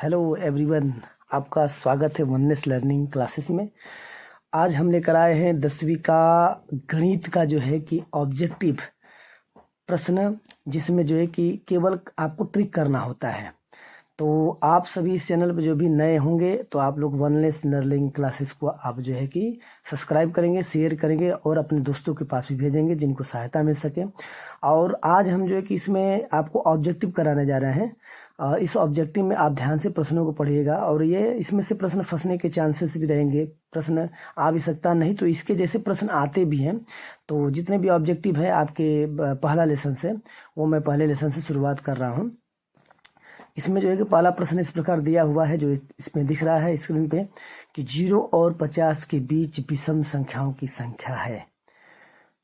Hello everyone, आपका स्वागत है वननेस लर्निंग क्लासेस में। आज हम लेकर आए हैं 10वीं का गणित का जो है कि ऑब्जेक्टिव प्रश्न, जिसमें जो है कि केवल आपको ट्रिक करना होता है। तो आप सभी इस चैनल पर जो भी नए होंगे तो आप लोग वनलेस लर्निंग क्लासेस को आप जो है कि सब्सक्राइब करेंगे, शेयर करेंगे और अपने दोस्तों के पास भी भेजेंगे जिनको सहायता मिल सके। और आज हम जो है कि इसमें आपको ऑब्जेक्टिव कराने जा रहे हैं। इस ऑब्जेक्टिव में आप ध्यान से प्रश्नों को पढ़िएगा और ये इसमें से प्रश्न फंसने के चांसेस भी रहेंगे। प्रश्न आ भी सकता नहीं तो इसके जैसे प्रश्न आते भी हैं। तो जितने भी ऑब्जेक्टिव है आपके पहला लेसन से, वो मैं पहले लेसन से शुरुआत कर रहा हूँ। इसमें जो है कि पहला प्रश्न इस प्रकार दिया हुआ है, जो इसमें दिख रहा है स्क्रीन पे, कि 0 और 50 के बीच विषम संख्याओं की संख्या है।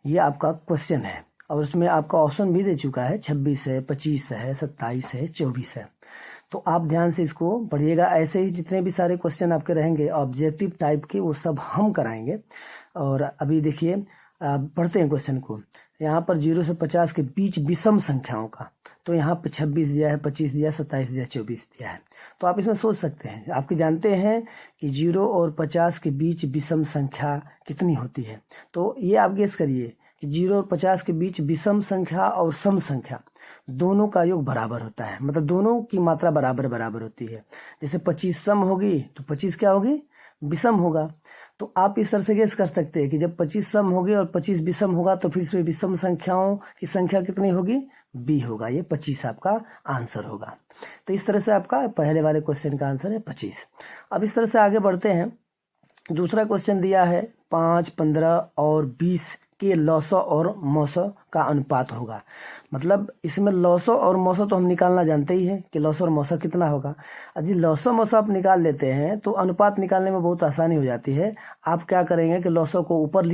ये आपका क्वेश्चन है और उसमें आपका ऑप्शन भी दे चुका है, 26 है, 25 है, 27 है, 24 है। तो आप ध्यान से इसको पढ़िएगा। ऐसे ही जितने भी सारे क्वेश्चन आपके रहेंगे ऑब्जेक्टिव टाइप के, वो सब हम कराएंगे। और अभी देखिए, पढ़ते हैं क्वेश्चन को। यहाँ पर 0 से 50 के बीच विषम संख्याओं का, तो यहाँ पे 26 दिया है, 25 दिया है, 27 दिया है, 24 दिया है। तो आप इसमें सोच सकते हैं, आपके जानते हैं कि 0 और 50 के बीच विषम संख्या कितनी होती है। तो ये आप गेस करिए कि 0 और 50 के बीच विषम संख्या और सम संख्या दोनों का योग बराबर होता है, मतलब दोनों की मात्रा बराबर बराबर होती है। जैसे 25 सम होगी तो 25 क्या होगी, विषम होगा। तो आप इस तरह से गेस कर सकते हैं कि जब 25 सम होगी और 25 विषम होगा तो फिर इसमें विषम संख्याओं की संख्या कितनी होगी, बी होगा। ये 25 आपका आंसर होगा। तो इस तरह से आपका पहले वाले क्वेश्चन का आंसर है 25। अब इस तरह से आगे बढ़ते हैं। दूसरा क्वेश्चन दिया है 5, 15 और 20 के लॉसो और मौसो का अनुपात होगा। मतलब इसमें लॉसो और मौसो तो हम निकालना जानते ही हैं कि लॉसो और मौसो कितना होगा। यदि लॉसो मौसो आप निकाल लेते हैं तो अनुपात निकालने में बहुत आसानी हो जाती है। आप क्या करेंगे कि लॉसो को ऊपर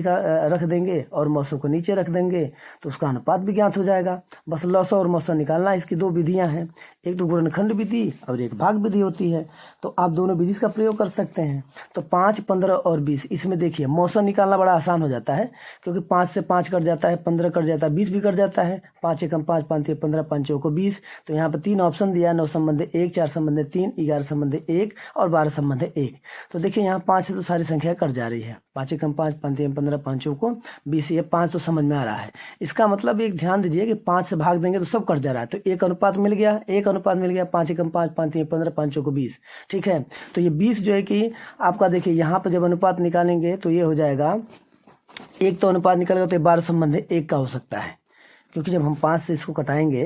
रख देंगे और मौसो को नीचे रख देंगे, तो उसका अनुपात भी ज्ञात हो जाएगा। बस लॉसो और मौसो निकालना। इसकी दो विधियां हैं, एक तो गुणनखंड विधि और एक भाग विधि होती है। तो आप दोनों विधि का प्रयोग कर सकते हैं। तो 5, 15 और 20, इसमें देखिए मौसो निकालना बड़ा आसान हो जाता है, क्योंकि 5 से 5 कट जाता है, 15 कट जाता है, 20 भी कट जाता है। 5 एकम 5, 5 15, 5 चौको 20। तो यहाँ पर 3 ऑप्शन दिया है, 9 संबंध 1, 4 संबंध 3, 11 संबंध 1 और 12 संबंध 1। तो देखिए यहाँ 5 से तो सारी संख्या कट जा रही है। 5 एकम 5, 5 3 15, 5 चौको 20। ये 5 तो समझ में आ रहा है। इसका मतलब एक ध्यान दीजिए कि 5 से भाग देंगे तो सब कट जा रहा है। तो एक अनुपात मिल गया, 5 एकम 5, 5 3 15, 5 चौको 20। ठीक है। तो ये 20 जो है कि आपका देखिए यहाँ पर जब अनुपात निकालेंगे तो ये हो जाएगा, एक तो अनुपात निकलेगा तो 12 संबंध 1 का हो सकता है, क्योंकि जब हम 5 से इसको कटाएंगे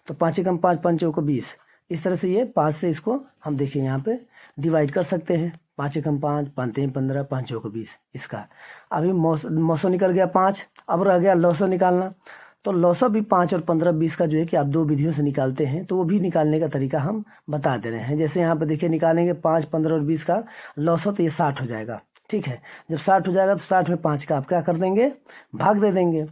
तो 5 एकम 5, 5 चौको 20। इस तरह से ये 5 से इसको हम देखिए यहाँ पे डिवाइड कर सकते हैं। 5 एकम 5, 5 3 15, 5 चौको 20। इसका अभी मौसो निकल गया 5, अब रह गया लौसो निकालना। तो लौसो भी 5 और 15, 20 का जो है कि आप दो विधियों से निकालते हैं, तो वो भी निकालने का तरीका हम बता दे रहे हैं। जैसे यहाँ पे देखिए निकालेंगे 5, 15 और 20 का लौसो, तो ये 60 हो जाएगा। ठीक है। जब 60 हो जाएगा तो 60 में 5 का आप क्या कर देंगे, भाग दे देंगे।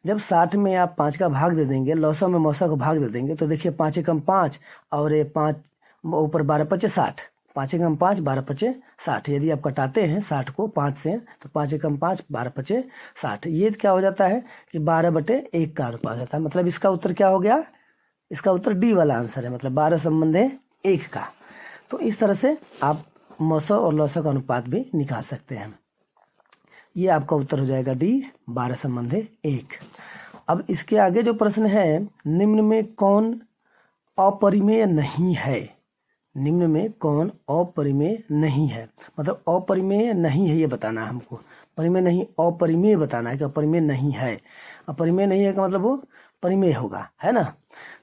जब 60 में आप 5 का भाग दे देंगे, लौसो में मौसो को भाग दे देंगे, तो देखिए 5 एकम 5 और ये 5 ऊपर 12 पचे 60। 5 एकम 5, 12 पचे 60। यदि आप कटाते हैं 60 को 5 से तो 5 एकम 5, 12 पचे 60। ये क्या हो जाता है कि 12/1 का अनुपात होता है। मतलब इसका उत्तर क्या हो गया, इसका उत्तर डी वाला आंसर है, मतलब 12 संबंध 1 का। तो इस तरह से आप मौसो और लौसो का अनुपात भी निकाल सकते हैं। ये आपका उत्तर हो जाएगा डी, 12 संबंध 1। अब इसके आगे जो प्रश्न है, निम्न में कौन अपरिमेय नहीं है। निम्न में कौन अपरिमेय नहीं है, मतलब अपरिमेय नहीं है ये बताना है हमको। परिमेय नहीं, अपरिमेय बताना है कि अपरिमेय नहीं है। अपरिमेय नहीं है का मतलब वो परिमेय होगा, है ना।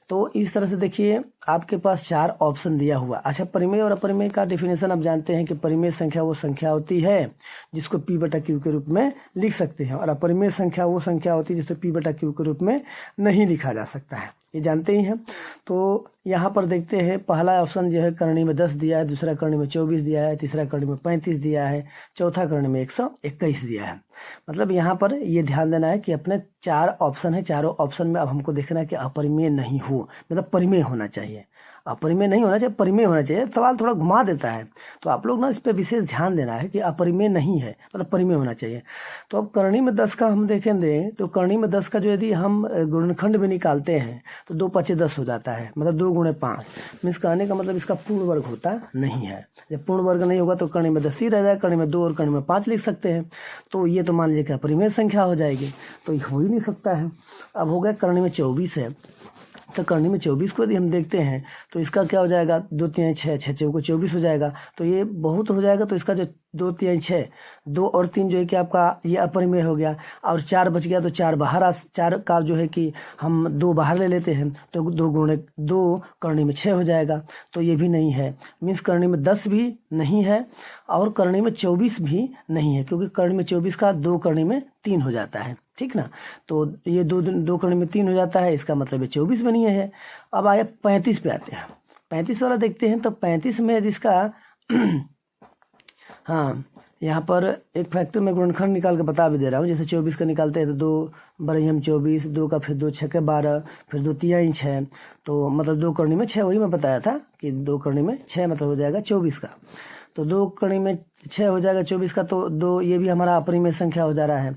तो इस तरह से देखिए आपके पास 4 ऑप्शन दिया हुआ। अच्छा, परिमेय और अपरिमेय का डेफिनेशन आप जानते हैं कि परिमेय संख्या वो संख्या होती है जिसको p/q के रूप में लिख सकते हैं, और अपरिमेय संख्या वो संख्या होती है जिसको p/q के रूप में नहीं लिखा जा सकता है, ये जानते ही हैं। तो यहाँ पर देखते हैं, पहला ऑप्शन जो है करणी में 10 दिया है, दूसरा करणी में 24 दिया है, तीसरा करणी में 35 दिया है, चौथा करणी में 121 दिया है। मतलब यहाँ पर ये ध्यान देना है कि अपने 4 ऑप्शन है, चारों ऑप्शन में अब हमको देखना है कि अपरिमेय नहीं हो, मतलब परिमेय होना चाहिए। चाहिए, अपरिमेय नहीं होना चाहिए, परिमेय होना चाहिए। सवाल थोड़ा घुमा देता है, तो आप लोग ना इस पर विशेष ध्यान देना है कि अपरिमेय नहीं है, मतलब परिमेय होना चाहिए। तो अब करणी में 10 का हम देखेंगे, तो करणी में 10 का जो यदि हम गुणनखंड में निकालते हैं तो 2 5 10 हो जाता है, मतलब 2 गुणे 5। मीन्स कहने का मतलब इसका पूर्ण वर्ग होता नहीं है। जब पूर्ण वर्ग नहीं होगा तो करणी में 10 ही रह जाएगा, करणी में 2 और करणी में 5 लिख सकते हैं। तो ये तो मान लीजिए कि अपरिमेय संख्या हो जाएगी, तो ये हो ही नहीं सकता है। अब हो गया करणी में 24 है, तो करणी में 24 को यदि हम देखते हैं तो इसका क्या हो जाएगा, 2 3 6 6 चौको 24 हो जाएगा, तो ये बहुत हो जाएगा। तो इसका जो 2 3 6, 2 और 3 जो है कि आपका ये अपरिमेय हो गया, और 4 बच गया, तो 4 बाहर 4 का जो है कि हम 2 बाहर ले लेते हैं, तो 2 गुणे 2 करणी में 6 हो जाएगा, तो ये भी नहीं है। मीन्स करणी में 10 भी नहीं है और करणी में 24 भी नहीं है, क्योंकि करणी में 24 का 2 करणी में 3 हो जाता है, ठीक ना। तो ये 2 करणी में 3 हो जाता है, इसका मतलब ये 24 में नहीं है। अब आया 35 पे आते हैं, 35 वाला देखते हैं। तो 35 में जिसका हाँ, यहाँ पर एक फैक्टर में गुणनखंड निकाल के बता भी दे रहा हूँ। जैसे 24 का निकालते हैं तो 2 बड़े हम 24, 2 का फिर 2 6 के 12, फिर 2 3 6, तो मतलब 2 करणी में 6, वही मैं बताया था कि 2 करणी में 6 मतलब हो जाएगा 24 का। तो 2 करणी में 6 हो जाएगा 24 का, तो 2 ये भी हमारा अपरिमेय संख्या हो जा रहा है,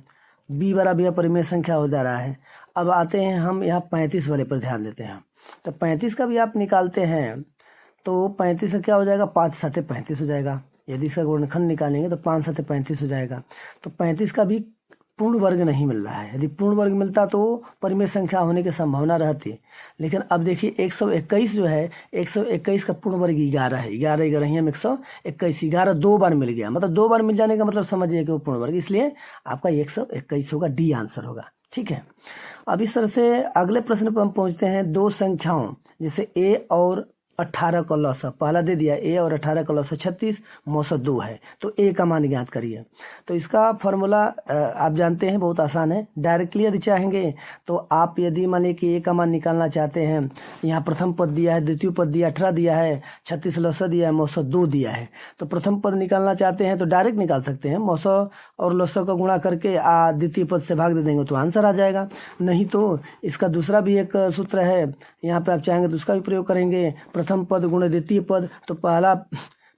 बी बड़ा भी अपरिमेय संख्या हो जा रहा है। अब आते हैं हम यहाँ 35 वाले पर ध्यान देते हैं। तो 35 का भी आप निकालते हैं तो 35 का क्या हो जाएगा, 5 7 35 हो जाएगा। यदि इसका गुणनखंड निकालेंगे तो 5 7 35 हो जाएगा। तो 35 का भी पूर्ण वर्ग नहीं मिल रहा है। यदि पूर्ण वर्ग मिलता तो परिमेय संख्या होने की संभावना रहती, लेकिन अब देखिए 121 जो है, 121 का पूर्ण वर्ग 11 है। 11 11 ही हम 121, 11 2 बार मिल गया, मतलब 2 बार मिल जाने का मतलब समझिए कि वो पूर्ण वर्ग, इसलिए आपका 121 होगा, डी आंसर होगा, ठीक है। अब इस तरह से अगले प्रश्न पर हम पहुंचते हैं। 2 संख्याओं जैसे a और 18 का लॉसा, पहला दे दिया a और 18 का लॉसा 36, मौसा 2 है, तो a का मान ज्ञात करिए। तो इसका फॉर्मूला आप जानते हैं, बहुत आसान है। डायरेक्टली यदि चाहेंगे तो आप यदि मान लीजिए कि a का मान निकालना चाहते हैं, यहाँ प्रथम पद दिया है, द्वितीय पद दिया 18 दिया है, 36 लॉसा दिया है, मौसा 2 दिया है। तो प्रथम पद निकालना चाहते हैं तो डायरेक्ट निकाल सकते हैं, मौसा और लॉसा का गुणा करके द्वितीय पद से भाग दे देंगे तो आंसर आ जाएगा। नहीं तो इसका दूसरा भी एक सूत्र है, यहाँ पे आप चाहेंगे तो उसका भी प्रयोग करेंगे। प्रथम पद गुणे द्वितीय पद, तो पहला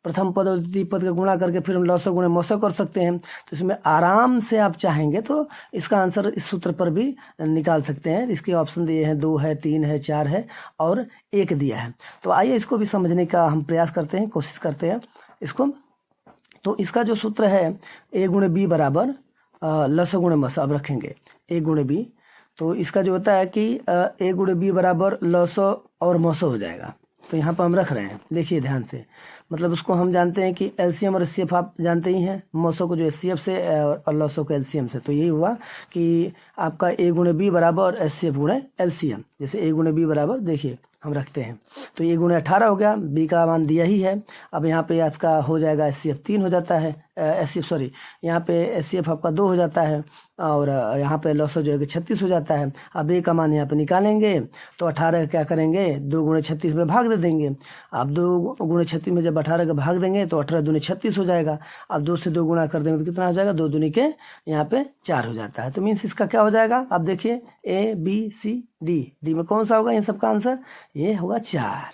प्रथम पद और द्वितीय पद का गुणा करके फिर हम लौसक गुणे मौसक कर सकते हैं। तो इसमें आराम से आप चाहेंगे तो इसका आंसर इस सूत्र पर भी निकाल सकते हैं। इसके ऑप्शन दिए हैं, 2 है, 3 है, 4 है और 1 दिया है। तो आइए इसको भी समझने का हम प्रयास करते हैं, कोशिश करते हैं इसको। तो इसका जो सूत्र है a गुणे बी बराबर लस गुणे मस, अब रखेंगे a गुणे बी, तो इसका जो होता है कि a गुणे बी बराबर लसो और मौसो हो जाएगा। तो यहाँ पर हम रख रहे हैं, देखिए ध्यान से, मतलब उसको हम जानते हैं कि एलसीएम और एचसीएफ आप जानते ही हैं, मौसो को जो एचसीएफ से और लसो को एलसीएम से। तो यही हुआ कि आपका a गुणे बी बराबर एचसीएफ गुणे एलसीएम। जैसे a गुणे बी बराबर देखिए हम रखते हैं, तो a गुणे 18 हो गया, b का मान दिया ही है। अब यहाँ पे आपका हो जाएगा एचसीएफ 3 हो जाता है, यहाँ पे एचसीएफ आपका 2 हो जाता है, और यहाँ पे लॉस जो है कि 36 हो जाता है। अब a का मान यहाँ पे निकालेंगे तो 18 क्या करेंगे, 2 गुणे 36 में भाग दे देंगे। अब 2 गुणे 36 में जब 18 का भाग देंगे तो 18 दूनी 36 हो जाएगा। अब 2 से 2 गुणा कर देंगे तो कितना हो जाएगा, 2 दूनी के यहाँ पे 4 हो जाता है। तो मीन्स इसका क्या हो जाएगा, अब देखिए A B C D में कौन सा होगा इन सबका आंसर, ये होगा 4।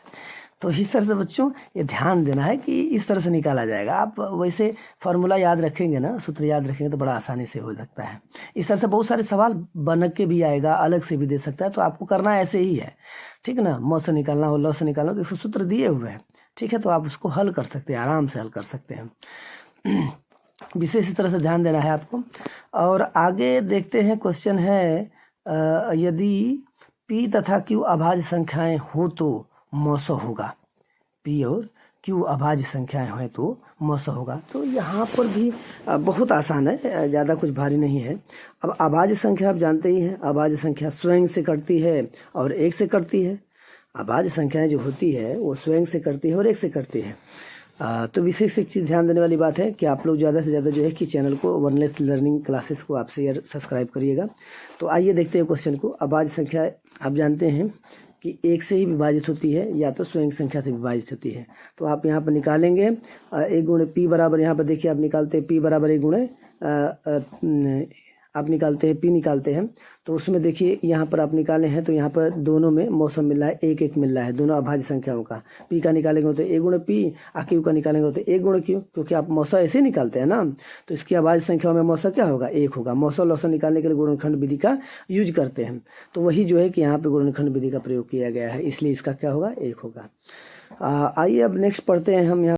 तो इस तरह से बच्चों ये ध्यान देना है कि इस तरह से निकाला जाएगा। आप वैसे फार्मूला याद रखेंगे ना, सूत्र याद रखेंगे तो बड़ा आसानी से हो सकता है। इस तरह से बहुत सारे सवाल बन के भी आएगा, अलग से भी दे सकता है। तो आपको करना ऐसे ही है, ठीक है ना। मौ से निकालना हो, लॉ से निकालना हो, तो इसके सूत्र दिए हुए हैं, ठीक है। तो आप उसको हल कर सकते हैं, आराम से हल कर सकते हैं। विशेष इस तरह से ध्यान देना है आपको। और आगे देखते हैं, क्वेश्चन है यदि P तथा Q अभाज्य संख्याएं हो तो मौसा होगा। P और Q अभाज्य संख्याएं हैं तो मौसा होगा। तो यहाँ पर भी बहुत आसान है, ज़्यादा कुछ भारी नहीं है। अब अभाज्य संख्या आप जानते ही हैं, अभाज्य संख्या स्वयं से कटती है और 1 से कटती है। अभाज्य संख्याएं जो होती है वो स्वयं से कटती है और 1 से कटती है। तो विशेष एक चीज़ ध्यान देने वाली बात है कि आप लोग ज़्यादा से ज़्यादा जो है कि चैनल को वनलेस लर्निंग क्लासेस को आप शेयर सब्सक्राइब करिएगा। तो आइए देखते हैं क्वेश्चन को। अभाज्य संख्या आप जानते हैं कि 1 से ही विभाजित होती है या तो स्वयं संख्या से विभाजित होती है। तो आप यहाँ पर निकालेंगे 1 गुणे P बराबर, यहाँ पर देखिए आप निकालते हैं P बराबर 1 गुणे आप निकालते हैं, पी निकालते हैं, तो उसमें देखिए यहाँ पर आप निकाले हैं तो यहाँ पर दोनों में मौसम मिल रहा है, एक एक मिल रहा है दोनों अभाज्य संख्याओं का। पी का निकालेंगे तो ए गुण पी, और क्यू का निकालेंगे तो ए गुण क्यू, क्योंकि आप मौसा ऐसे निकालते हैं ना, तो इसकी अभाज्य संख्याओं में मौसा क्या होगा, एक होगा। मौसा लौसा निकालने के लिए गुणनखंड विधि का यूज करते हैं, तो वही जो है कि यहाँ पे गुणनखंड विधि का प्रयोग किया गया है, इसलिए इसका क्या होगा, एक होगा। आइए अब नेक्स्ट पढ़ते हैं हम यहाँ